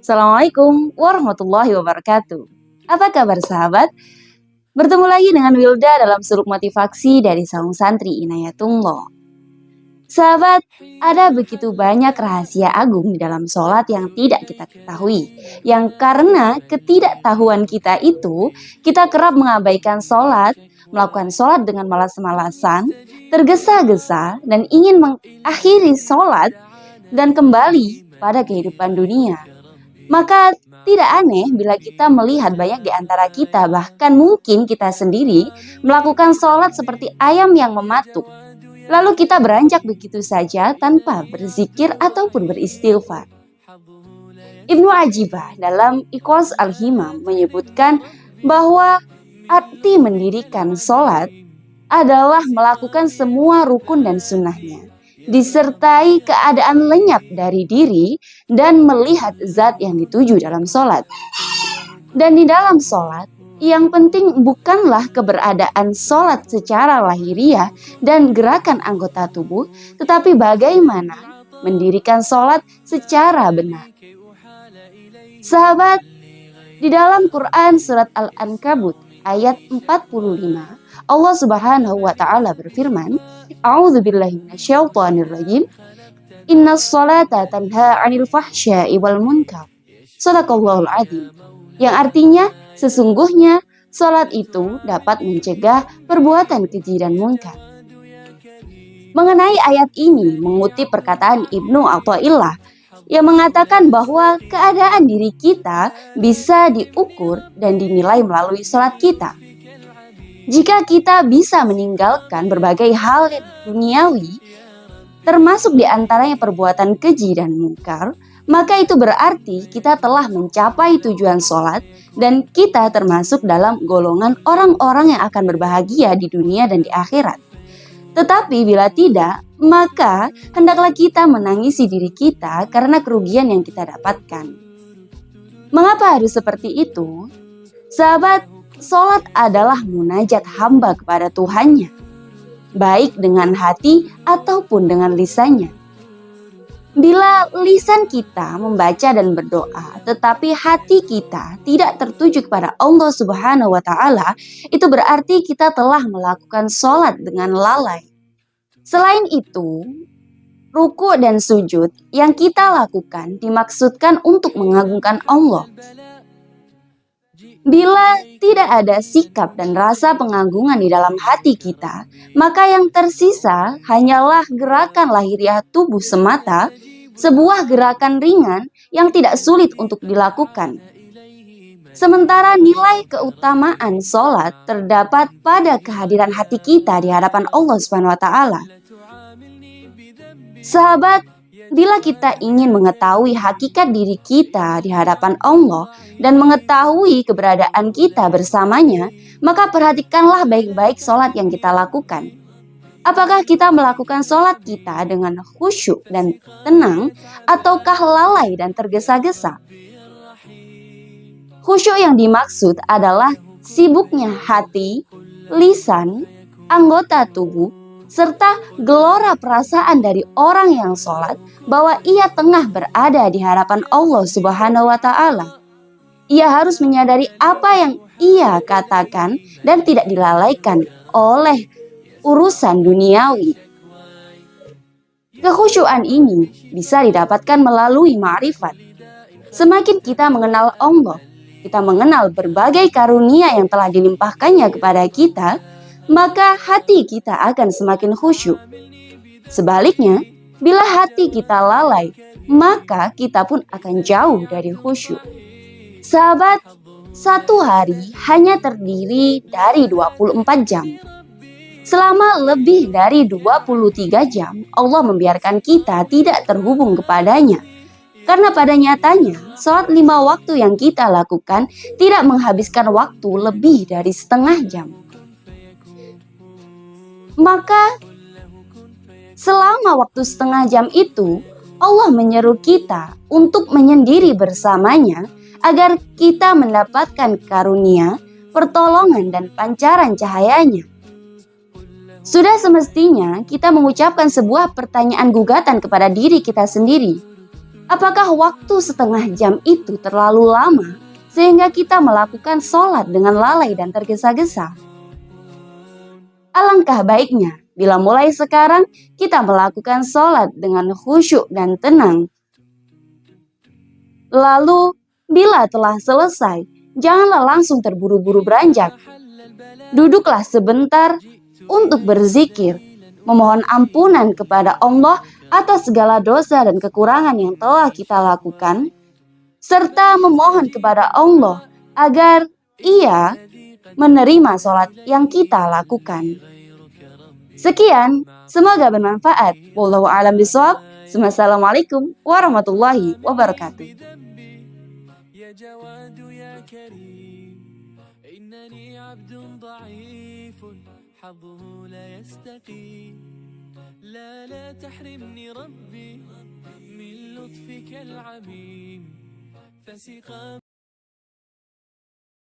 Assalamualaikum warahmatullahi wabarakatuh. Apa kabar sahabat? Bertemu lagi dengan Wilda dalam suluk motivasi dari Saung Santri Inayatullah. Sahabat, ada begitu banyak rahasia agung di dalam sholat yang tidak kita ketahui. Yang karena ketidaktahuan kita itu, kita kerap mengabaikan sholat, melakukan sholat dengan malas-malasan, tergesa-gesa, dan ingin mengakhiri sholat dan kembali pada kehidupan dunia. Maka tidak aneh bila kita melihat banyak di antara kita, bahkan mungkin kita sendiri, melakukan sholat seperti ayam yang mematuk. Lalu kita beranjak begitu saja tanpa berzikir ataupun beristighfar. Ibnu Ajibah dalam Iqaz al-Himam menyebutkan bahwa arti mendirikan sholat adalah melakukan semua rukun dan sunnahnya, disertai keadaan lenyap dari diri dan melihat zat yang dituju dalam sholat. Dan di dalam sholat, yang penting bukanlah keberadaan sholat secara lahiriah dan gerakan anggota tubuh, tetapi bagaimana mendirikan sholat secara benar. Sahabat, di dalam Quran surat Al-Ankabut ayat 45, Allah Subhanahu wa taala berfirman, A'udzubillahi minasyaitonirrajim. Innas sholata tanha 'anil fahsya'i wal munkar. Shadaqallahul adzim. Yang artinya sesungguhnya sholat itu dapat mencegah perbuatan keji dan munkar. Mengenai ayat ini mengutip perkataan Ibnu Athaillah yang mengatakan bahwa keadaan diri kita bisa diukur dan dinilai melalui sholat kita. Jika kita bisa meninggalkan berbagai hal duniawi, termasuk diantaranya perbuatan keji dan munkar, maka itu berarti kita telah mencapai tujuan sholat dan kita termasuk dalam golongan orang-orang yang akan berbahagia di dunia dan di akhirat. Tetapi bila tidak, maka hendaklah kita menangisi diri kita karena kerugian yang kita dapatkan. Mengapa harus seperti itu? Sahabat, sholat adalah munajat hamba kepada Tuhannya, baik dengan hati ataupun dengan lisannya. Bila lisan kita membaca dan berdoa, tetapi hati kita tidak tertuju kepada Allah Subhanahu wa taala, itu berarti kita telah melakukan sholat dengan lalai. Selain itu, ruku dan sujud yang kita lakukan dimaksudkan untuk mengagungkan Allah. Bila tidak ada sikap dan rasa pengagungan di dalam hati kita, maka yang tersisa hanyalah gerakan lahiriah tubuh semata, sebuah gerakan ringan yang tidak sulit untuk dilakukan. Sementara nilai keutamaan sholat terdapat pada kehadiran hati kita di hadapan Allah SWT. Sahabat, bila kita ingin mengetahui hakikat diri kita di hadapan Allah dan mengetahui keberadaan kita bersamanya, maka perhatikanlah baik-baik sholat yang kita lakukan. Apakah kita melakukan sholat kita dengan khusyuk dan tenang, ataukah lalai dan tergesa-gesa? Khusyuk yang dimaksud adalah sibuknya hati, lisan, anggota tubuh, serta gelora perasaan dari orang yang sholat bahwa ia tengah berada di hadapan Allah Subhanahu wa taala. Ia harus menyadari apa yang ia katakan dan tidak dilalaikan oleh urusan duniawi. Kekhusyuan ini bisa didapatkan melalui ma'rifat. Semakin kita mengenal Allah, kita mengenal berbagai karunia yang telah dilimpahkannya kepada kita, maka hati kita akan semakin khusyuk. Sebaliknya, bila hati kita lalai, maka kita pun akan jauh dari khusyuk. Sahabat, satu hari hanya terdiri dari 24 jam. Selama lebih dari 23 jam, Allah membiarkan kita tidak terhubung kepadanya. Karena pada nyatanya, sholat 5 waktu yang kita lakukan tidak menghabiskan waktu lebih dari setengah jam. Maka, selama waktu setengah jam itu, Allah menyeru kita untuk menyendiri bersamanya agar kita mendapatkan karunia, pertolongan, dan pancaran cahayanya. Sudah semestinya kita mengucapkan sebuah pertanyaan gugatan kepada diri kita sendiri. Apakah waktu setengah jam itu terlalu lama sehingga kita melakukan sholat dengan lalai dan tergesa-gesa? Alangkah baiknya bila mulai sekarang kita melakukan sholat dengan khusyuk dan tenang. Lalu, bila telah selesai, janganlah langsung terburu-buru beranjak. Duduklah sebentar untuk berzikir, memohon ampunan kepada Allah atas segala dosa dan kekurangan yang telah kita lakukan, serta memohon kepada Allah agar Ia menerima sholat yang kita lakukan. Sekian, semoga bermanfaat. Wallahu a'lam bishawab. Wassalamualaikum warahmatullahi wabarakatuh. يا جواد يا كريم إنني عبد ضعيف حظه لا يستقيم لا تحرمني ربي من لطفك العميم فسقام